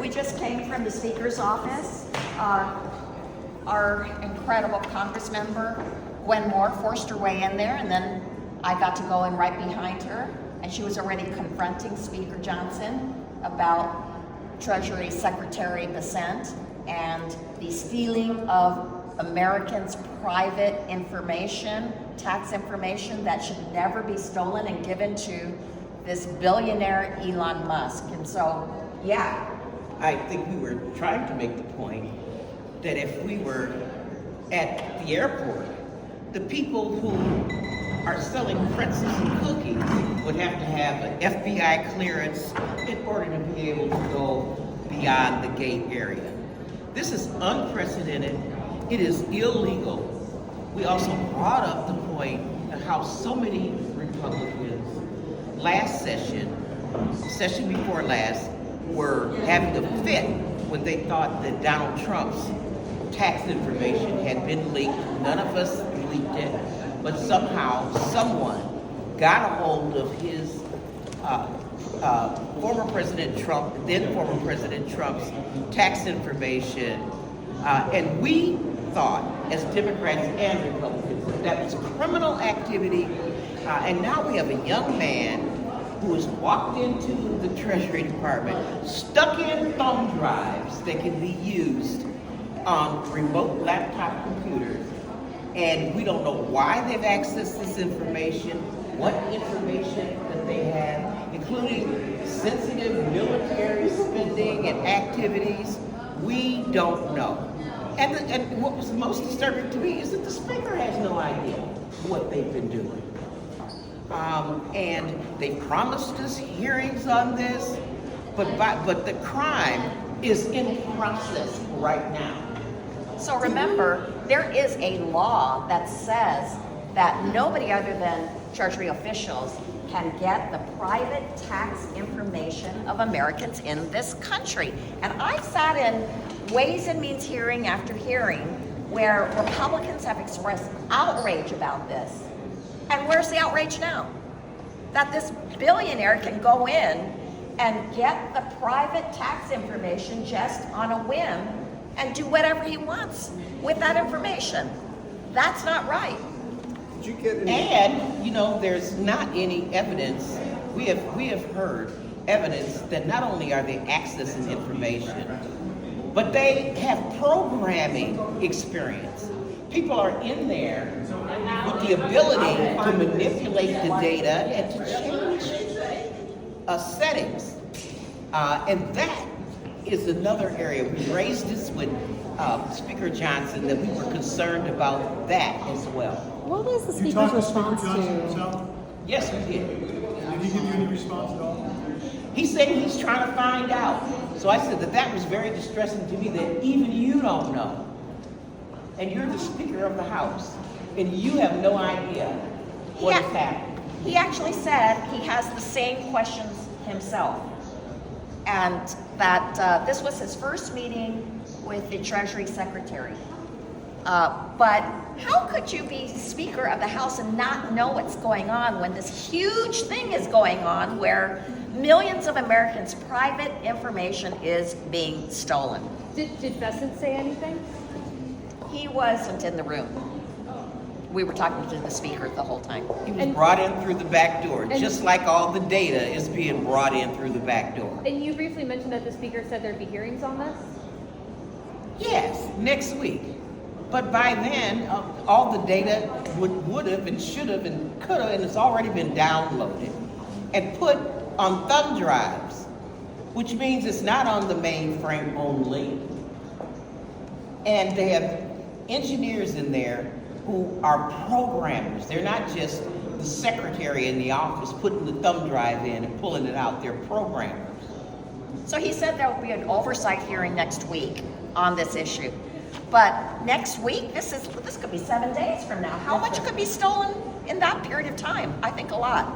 We just came from the Speaker's office. Our incredible Congress member, Gwen Moore, forced her way in there, and then I got to go in right behind her, and she was already confronting Speaker Johnson about Treasury Secretary Bessent and the stealing of Americans' private information, tax information that should never be stolen and given to this billionaire Elon Musk. And so, yeah. I think we were trying to make the point that if we were at the airport, the people who are selling pretzels and cookies would have to have an FBI clearance in order to be able to go beyond the gate area. This is unprecedented. It is illegal. We also brought up the point of how so many Republicans last session before last, were having a fit when they thought that Donald Trump's tax information had been leaked. None of us leaked it, but somehow someone got a hold of his former President Trump, then former President Trump's tax information, and we thought, as Democrats and Republicans, that was criminal activity, and now we have a young man who has walked into the Treasury Department, stuck in thumb drives that can be used on remote laptop computers, and we don't know why they've accessed this information, what information that they have, including sensitive military spending and activities. We don't know. And what was most disturbing to me is that the Speaker has no idea what they've been doing. And they promised us hearings on this, but the crime is in process right now. So remember, there is a law that says that nobody other than Treasury officials can get the private tax information of Americans in this country. And I've sat in Ways and Means hearing after hearing where Republicans have expressed outrage about this. And where's the outrage now? That this billionaire can go in and get the private tax information just on a whim and do whatever he wants with that information. That's not right. Did you get any? And, there's not any evidence. We have heard evidence that not only are they accessing information, but they have programming experience. People are in there with the ability to manipulate the data and to change settings. And that is another area. We raised this with Speaker Johnson, that we were concerned about that as well. What was the You Speaker's talked to response Speaker Johnson to? himself? Yes, we did. Did he give you any response at all? He said he's trying to find out. So I said that was very distressing to me, that even you don't know. And you're the Speaker of the House, and you have no idea what has happened. He actually said he has the same questions himself, and that this was his first meeting with the Treasury Secretary. But how could you be Speaker of the House and not know what's going on when this huge thing is going on where millions of Americans' private information is being stolen? Did Bessent say anything? He wasn't in the room. We were talking to the Speaker the whole time. He was brought in through the back door, just like all the data is being brought in through the back door. And you briefly mentioned that the Speaker said there'd be hearings on this? Yes, next week. But by then, all the data would have and should have and could have, and it's already been downloaded and put on thumb drives, which means it's not on the mainframe only. And they have engineers in there who are programmers. They're not just the secretary in the office putting the thumb drive in and pulling it out. They're programmers. So he said there will be an oversight hearing next week on this issue. But next week, this could be 7 days from now. How much could be stolen in that period of time? I think a lot.